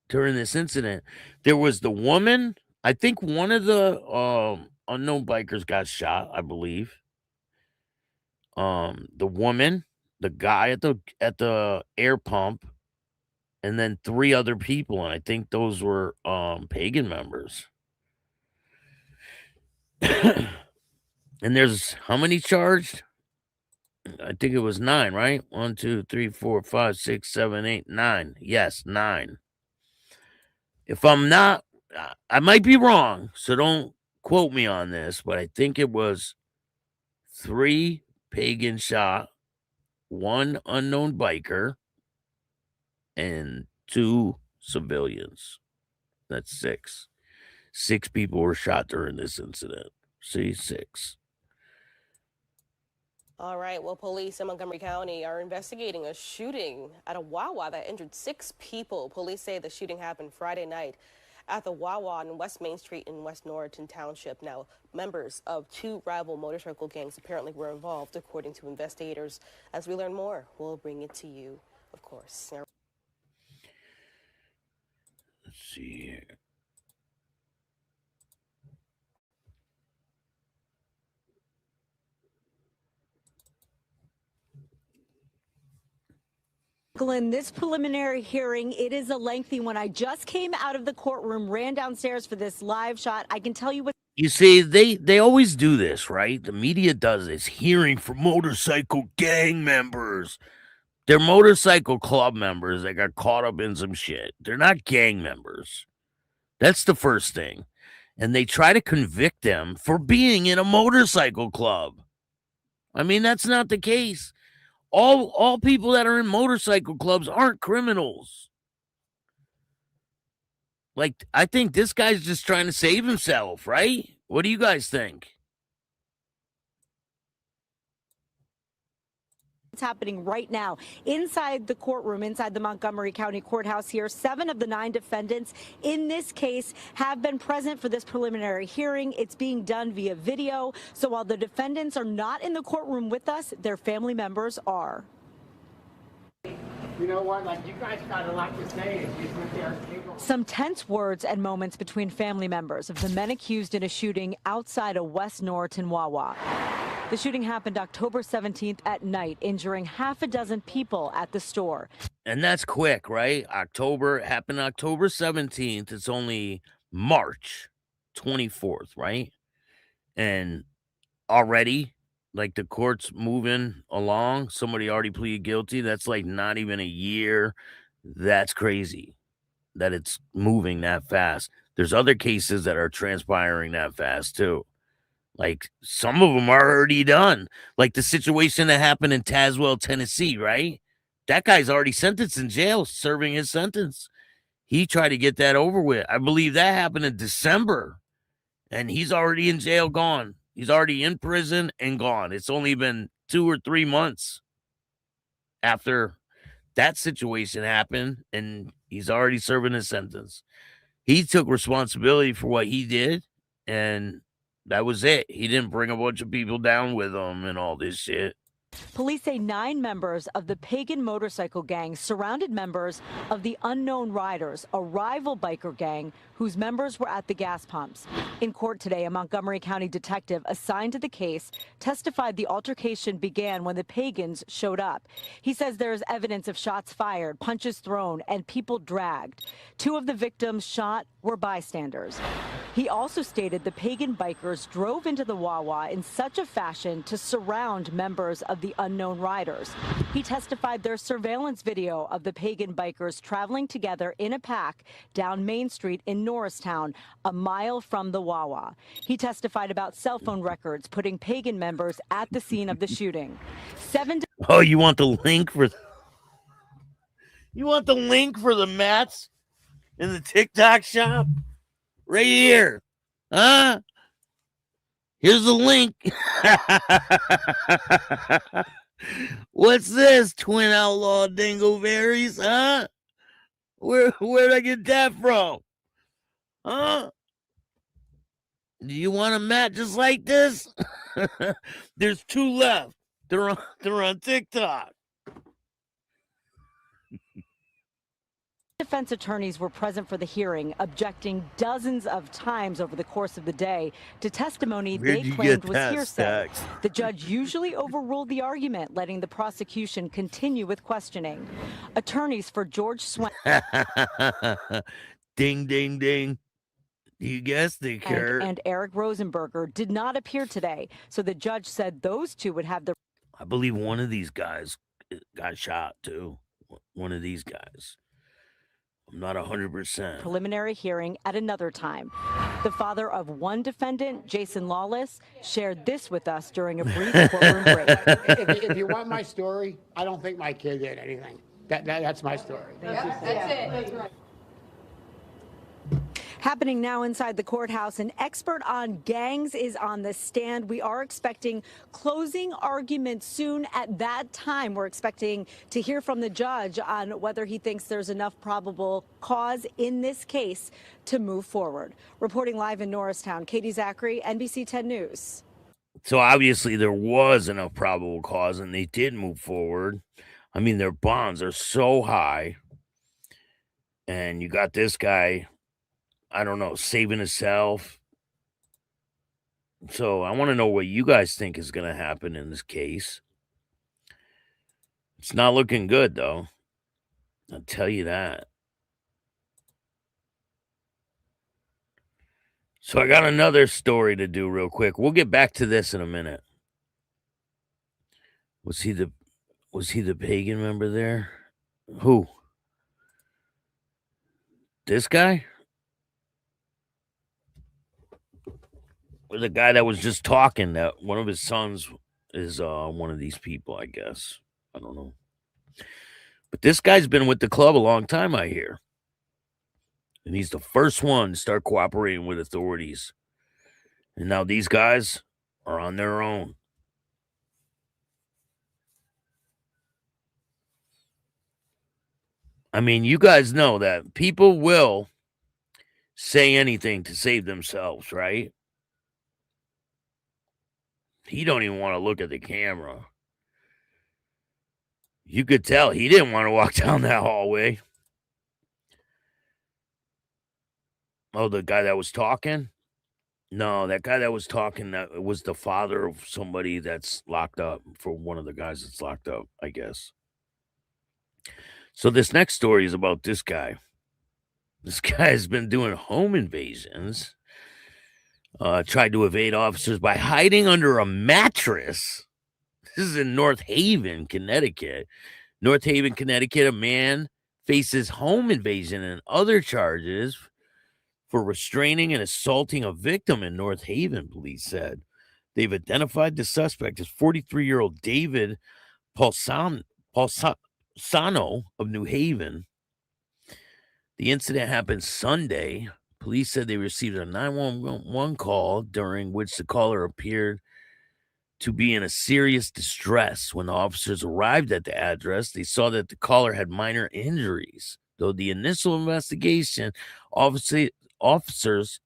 G: during this incident. There was the woman. I think one of the unknown bikers got shot, I believe. The woman, the guy at the air pump, and then 3 other people, and I think those were Pagan members. And there's how many charged? I think it was 9, right? 1, 2, 3, 4, 5, 6, 7, 8, 9. Yes, 9. If I'm not, I might be wrong, so don't quote me on this, but I think it was 3 Pagan shot, 1 unknown biker, and 2 civilians. That's 6. 6 people were shot during this incident. See, 6.
K: All right. Well, police in Montgomery County are investigating a shooting at a Wawa that injured 6 people. Police say the shooting happened Friday night at the Wawa on West Main Street in West Norriton Township. Now, members of 2 rival motorcycle gangs apparently were involved, according to investigators. As we learn more, we'll bring it to you, of course.
G: Let's see here.
L: In this preliminary hearing, it is a lengthy one. I just came out of the courtroom, ran downstairs for this live shot. I can tell you what.
G: You see, they always do this, right? The media does this hearing for motorcycle gang members. They're motorcycle club members that got caught up in some shit. They're not gang members. That's the first thing. And they try to convict them for being in a motorcycle club. I mean, that's not the case. All people that are in motorcycle clubs aren't criminals. Like, I think this guy's just trying to save himself, right? What do you guys think?
L: It's happening right now inside the courtroom, inside the Montgomery County Courthouse here. 7 of the 9 defendants in this case have been present for this preliminary hearing. It's being done via video. So while the defendants are not in the courtroom with us, their family members are.
M: You know what? Like, you guys got a lot to say.
L: Some tense words and moments between family members of the men accused in a shooting outside a West Norriton Wawa. The shooting happened October 17th at night, injuring half a dozen people at the store.
G: And that's quick, right? Happened October 17th. It's only March 24th, right? And already, like, the court's moving along. Somebody already pleaded guilty. That's like not even a year. That's crazy that it's moving that fast. There's other cases that are transpiring that fast too. Like, some of them are already done. Like the situation that happened in Tazewell, Tennessee, right? That guy's already sentenced in jail, serving his sentence. He tried to get that over with. I believe that happened in December, and he's already in jail, gone. He's already in prison and gone. It's only been 2 or 3 months after that situation happened, and he's already serving his sentence. He took responsibility for what he did, and that was it. He didn't bring a bunch of people down with him and all this shit.
L: Police say 9 members of the Pagan Motorcycle Gang surrounded members of the Unknown Riders, a rival biker gang whose members were at the gas pumps. In court today, a Montgomery County detective assigned to the case testified the altercation began when the Pagans showed up. He says there is evidence of shots fired, punches thrown, and people dragged. 2 of the victims shot were bystanders. He also stated the Pagan bikers drove into the Wawa in such a fashion to surround members of the Unknown Riders. He testified there's surveillance video of the Pagan bikers traveling together in a pack down Main Street in Norristown, a mile from the Wawa. He testified about cell phone records putting Pagan members at the scene of the shooting.
G: Oh, you want the link for the mats in the TikTok shop? Right here. Huh? Here's the link. What's this, twin outlaw dingleberries, huh? Where'd I get that from? Huh? Do you want a mat just like this? There's 2 left. They're on TikTok.
L: Defense attorneys were present for the hearing, objecting dozens of times over the course of the day to testimony they claimed was hearsay. The judge usually overruled the argument, letting the prosecution continue with questioning. Attorneys for George Swen
G: Ding, ding, ding. You guessed it, Kurt.
L: and Eric Rosenberger did not appear today, so the judge said those two would have their...
G: I believe one of these guys got shot, too. One of these guys. I'm not 100%.
L: Preliminary hearing at another time. The father of one defendant, Jason Lawless, shared this with us during a brief courtroom break.
M: If you want my story, I don't think my kid did anything. That's my story.
L: That's it. Happening now inside the courthouse, an expert on gangs is on the stand. We are expecting closing arguments soon. At that time, we're expecting to hear from the judge on whether he thinks there's enough probable cause in this case to move forward. Reporting live in Norristown, Katie Zachary, NBC 10 News.
G: So obviously there was enough probable cause, and they did move forward. I mean, their bonds are so high. And you got this guy, I don't know, saving himself. So I want to know what you guys think is going to happen in this case. It's not looking good, though. I'll tell you that. So I got another story to do real quick. We'll get back to this in a minute. Was he the pagan member there? Who? This guy? Or the guy that was just talking, that one of his sons is one of these people, I guess. I don't know. But this guy's been with the club a long time, I hear. And he's the first one to start cooperating with authorities. And now these guys are on their own. I mean, you guys know that people will say anything to save themselves, right? He don't even want to look at the camera. You could tell he didn't want to walk down that hallway. Oh, the guy that was talking? No, that guy that was talking, that was the father of somebody that's locked up, for one of the guys that's locked up, I guess. So this next story is about this guy. This guy has been doing home invasions. Tried to evade officers by hiding under a mattress. This is in North Haven, Connecticut. North Haven, Connecticut, a man faces home invasion and other charges for restraining and assaulting a victim in North Haven, police said. They've identified the suspect as 43-year-old David Paulsano of New Haven. The incident happened Sunday. Police said they received a 911 call during which the caller appeared to be in a serious distress. When the officers arrived at the address, they saw that the caller had minor injuries. Though the initial investigation, officers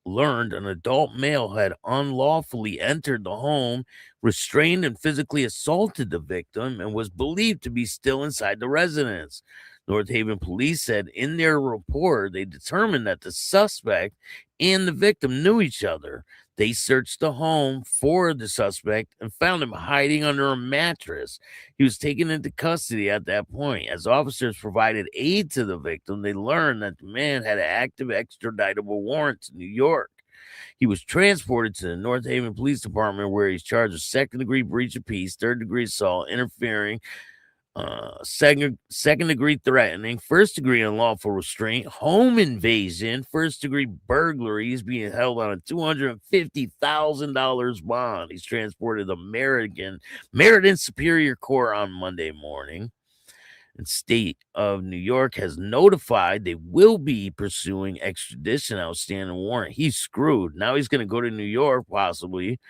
G: learned an adult male had unlawfully entered the home, restrained and physically assaulted the victim, and was believed to be still inside the residence. North Haven police said in their report they determined that the suspect and the victim knew each other. They searched the home for the suspect and found him hiding under a mattress. He was taken into custody at that point. As officers provided aid to the victim, they learned that the man had an active extraditable warrant to New York. He was transported to the North Haven Police Department, where he's charged with second-degree breach of peace, third-degree assault, interfering, second-degree threatening, first-degree unlawful restraint, home invasion, first-degree burglary. He's being held on a $250,000 bond. He's transported to Meriden Superior Court on Monday morning. And state of New York has notified they will be pursuing extradition outstanding warrant. He's screwed. Now he's going to go to New York, possibly,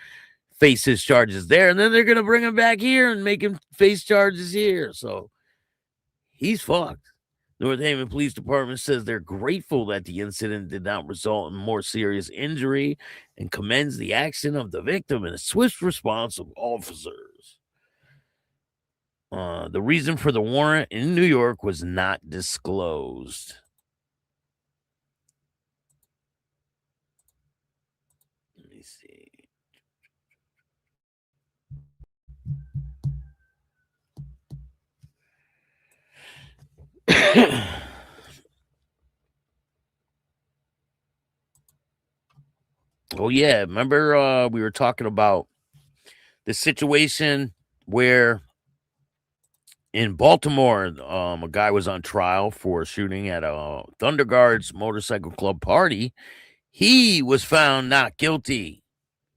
G: face his charges there, and then they're going to bring him back here and make him face charges here. So he's fucked. North Haven Police Department says they're grateful that the incident did not result in more serious injury and commends the action of the victim and a swift response of officers. The reason for the warrant in New York was not disclosed. Let me see. Oh yeah, remember we were talking about the situation where in Baltimore, a guy was on trial for shooting at a Thunder Guards Motorcycle Club party. He was found not guilty.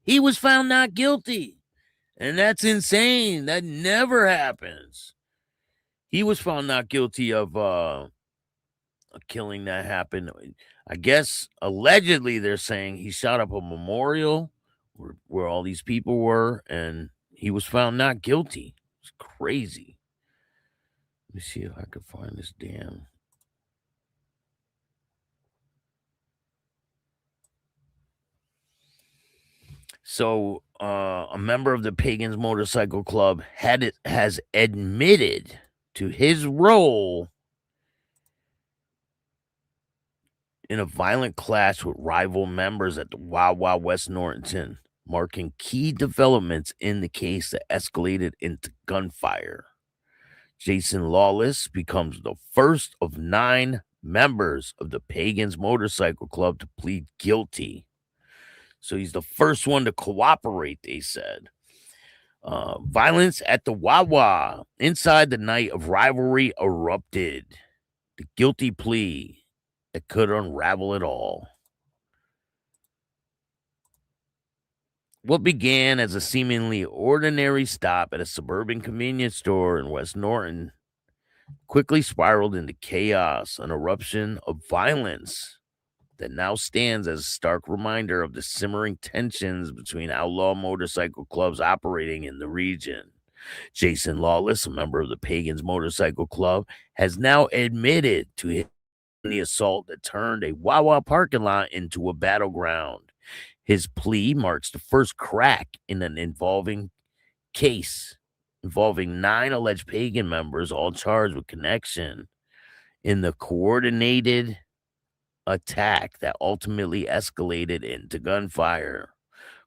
G: He was found not guilty. And that's insane. That never happens. He was found not guilty of a killing that happened. I guess allegedly they're saying he shot up a memorial where all these people were, and he was found not guilty. It's crazy. Let me see if I can find this damn. So a member of the Pagans Motorcycle Club has admitted to his role in a violent clash with rival members at the Wawa West Norriton, marking key developments in the case that escalated into gunfire. Jason Lawless becomes the first of 9 members of the Pagans Motorcycle Club to plead guilty. So he's the first one to cooperate, they said. Violence at the Wawa. Inside the night of rivalry erupted. The guilty plea that could unravel it all. What began as a seemingly ordinary stop at a suburban convenience store in West Norriton quickly spiraled into chaos, an eruption of violence that now stands as a stark reminder of the simmering tensions between outlaw motorcycle clubs operating in the region. Jason Lawless, a member of the Pagans Motorcycle Club, has now admitted to the assault that turned a Wawa parking lot into a battleground. His plea marks the first crack in an case involving 9 alleged Pagan members, all charged with connection in the coordinated attack that ultimately escalated into gunfire.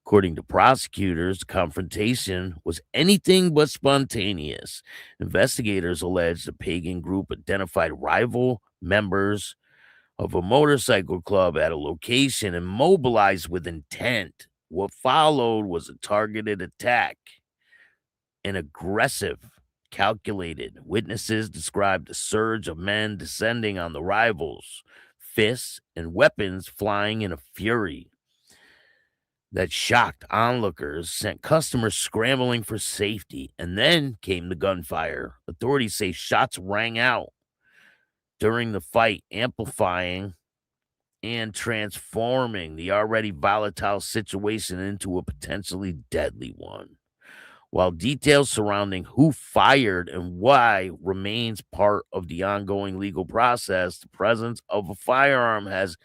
G: According to prosecutors, the confrontation was anything but spontaneous. Investigators allege the Pagan group identified rival members of a motorcycle club at a location and mobilized with intent. What followed was a targeted attack, an aggressive, calculated. Witnesses described a surge of men descending on the rivals, fists and weapons flying in a fury that shocked onlookers, sent customers scrambling for safety, and then came the gunfire. Authorities say shots rang out during the fight, amplifying and transforming the already volatile situation into a potentially deadly one. While details surrounding who fired and why remains part of the ongoing legal process, the presence of a firearm has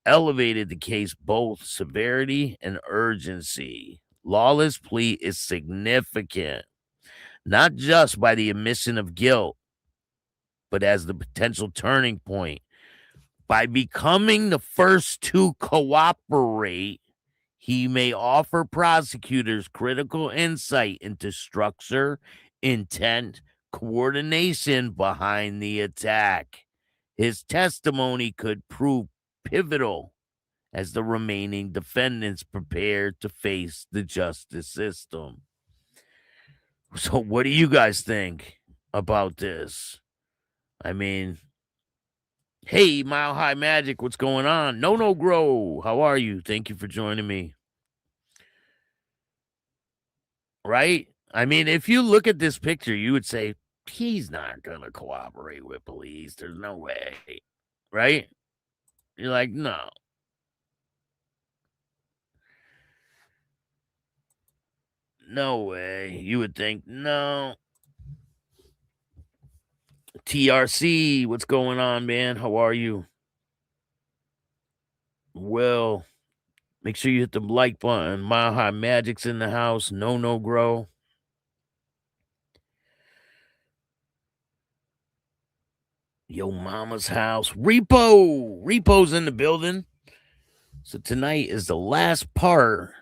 G: elevated the case both severity and urgency. Lawless' plea is significant, not just by the admission of guilt, but as the potential turning point. By becoming the first to cooperate, he may offer prosecutors critical insight into structure, intent, coordination behind the attack. His testimony could prove pivotal as the remaining defendants prepare to face the justice system. So what do you guys think about this? I mean, hey, Mile High Magic, what's going on? No Grow, how are you? Thank you for joining me. Right? I mean, if you look at this picture, you would say, he's not going to cooperate with police. There's no way. Right? You're like, no. No way. You would think, no. TRC, what's going on, man? How are you? Well, make sure you hit the like button. Mile High Magic's in the house. No Grow. Yo Mama's house. Repo's in the building. So tonight is the last part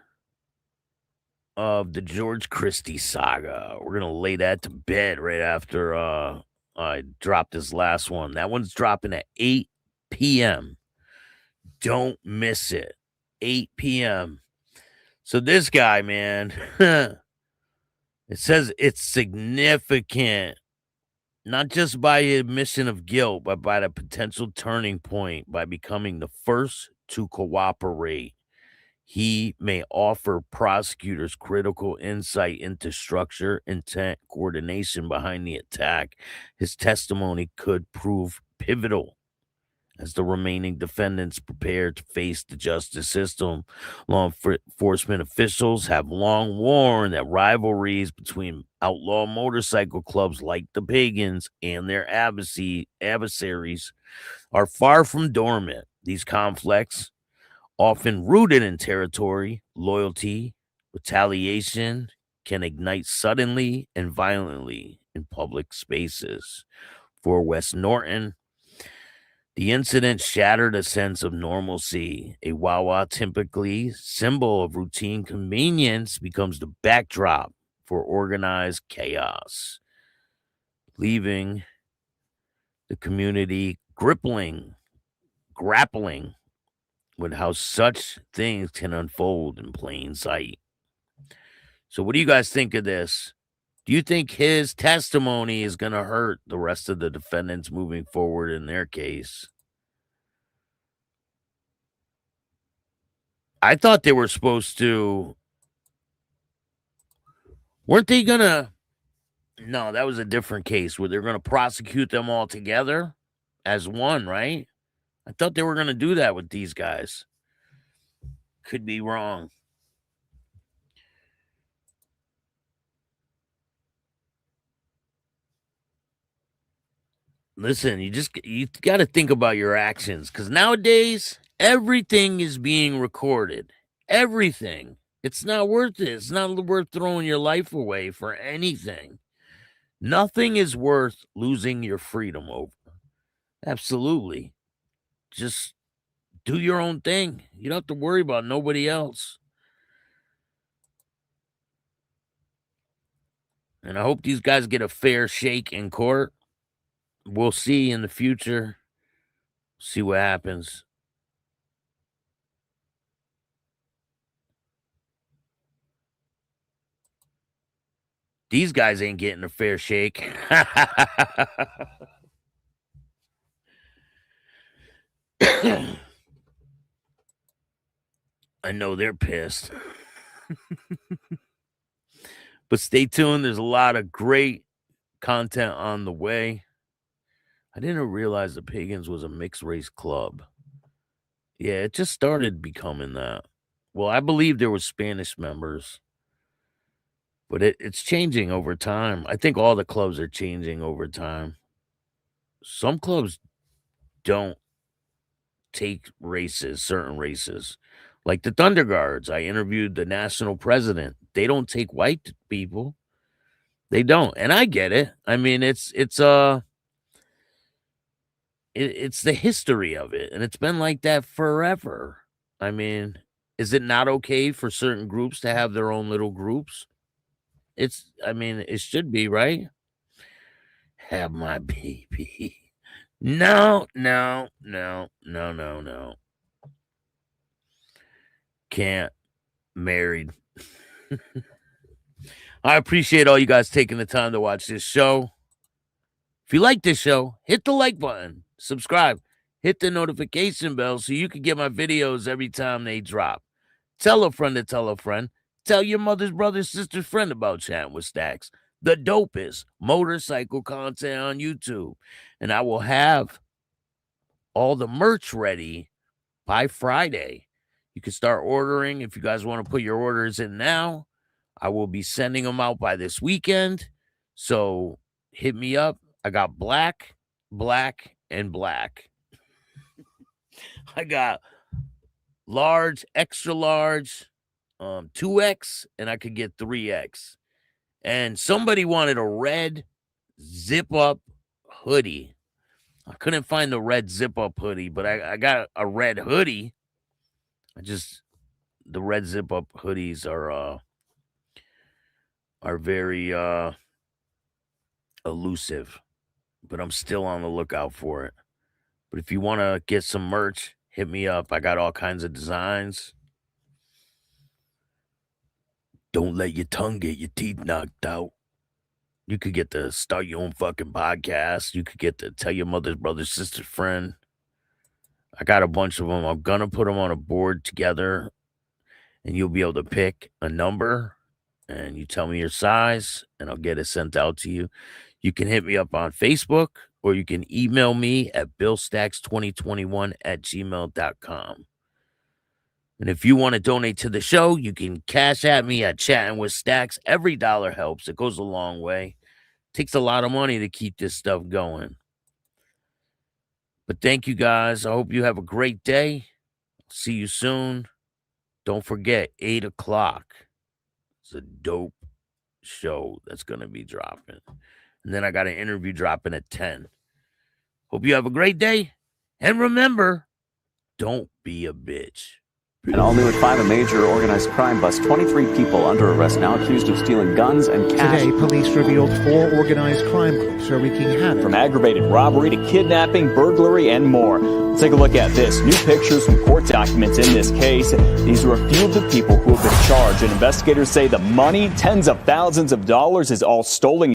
G: of the George Christie saga. We're gonna lay that to bed right after I drop this last one. That one's dropping at 8 p.m. Don't miss it. 8 p.m. So this guy, man, it says it's significant, not just by admission of guilt, but by the potential turning point by becoming the first to cooperate. He may offer prosecutors critical insight into structure, intent, coordination behind the attack. His testimony could prove pivotal as the remaining defendants prepare to face the justice system. Law enforcement officials have long warned that rivalries between outlaw motorcycle clubs like the Pagans and their adversaries are far from dormant. These conflicts, often rooted in territory, loyalty, retaliation, can ignite suddenly and violently in public spaces. For West Norriton, the incident shattered a sense of normalcy. A Wawa, typically symbol of routine convenience, becomes the backdrop for organized chaos, leaving the community grappling with how such things can unfold in plain sight. So what do you guys think of this? Do you think his testimony is going to hurt the rest of the defendants moving forward in their case? I thought they were supposed to. Weren't they going to? No, that was a different case where they're going to prosecute them all together as one, right? I thought they were going to do that with these guys. Could be wrong. Listen, you got to think about your actions, because nowadays everything is being recorded. Everything. It's not worth it. It's not worth throwing your life away for anything. Nothing is worth losing your freedom over. Absolutely. Just do your own thing. You don't have to worry about nobody else. And I hope these guys get a fair shake in court. We'll see in the future. See what happens. These guys ain't getting a fair shake. I know they're pissed. But stay tuned. There's a lot of great content on the way. I didn't realize the Pagans was a mixed race club. Yeah, it just started becoming that. Well, I believe there were Spanish members, but it's changing over time. I think all the clubs are changing over time. Some clubs don't take races, certain races. Like the Thunder Guards. I interviewed the national president. They don't take white people. They don't. And I get it. I mean, it's the history of it, and it's been like that forever. I mean, is it not okay for certain groups to have their own little groups? It should be, right? Have my baby. No. Can't. Married. I appreciate all you guys taking the time to watch this show. If you like this show, hit the like button, subscribe, hit the notification bell so you can get my videos every time they drop. Tell a friend to tell a friend. Tell your mother's brother, sister's friend about Chatting with Staxx, the dopest motorcycle content on YouTube. And I will have all the merch ready by Friday. You can start ordering if you guys want to put your orders in now. I will be sending them out by this weekend. So hit me up. I got black, and black. I got large, extra large, 2X, and I could get 3X. And somebody wanted a red zip-up hoodie. I couldn't find the red zip-up hoodie, but I got a red hoodie. The red zip-up hoodies are very elusive, but I'm still on the lookout for it. But if you want to get some merch, hit me up. I got all kinds of designs. Don't let your tongue get your teeth knocked out. You could get to start your own fucking podcast. You could get to tell your mother's brother, sister, friend. I got a bunch of them. I'm going to put them on a board together, and you'll be able to pick a number, and you tell me your size, and I'll get it sent out to you. You can hit me up on Facebook, or you can email me at billstax2021@gmail.com. And if you want to donate to the show, you can cash at me at Chattin with Staxx. Every dollar helps. It goes a long way. It takes a lot of money to keep this stuff going. But thank you guys. I hope you have a great day. See you soon. Don't forget, 8 o'clock. It's a dope show that's going to be dropping. And then I got an interview dropping at 10. Hope you have a great day. And remember, don't be a bitch.
N: And all new at 5, a major organized crime bust. 23 people under arrest now accused of stealing guns and cash.
O: Today, police revealed 4 organized crime groups are wreaking havoc.
N: From aggravated robbery to kidnapping, burglary, and more. Let's take a look at this. New pictures from court documents in this case. These are a few of the people who have been charged. And investigators say the money, tens of thousands of dollars, is all stolen.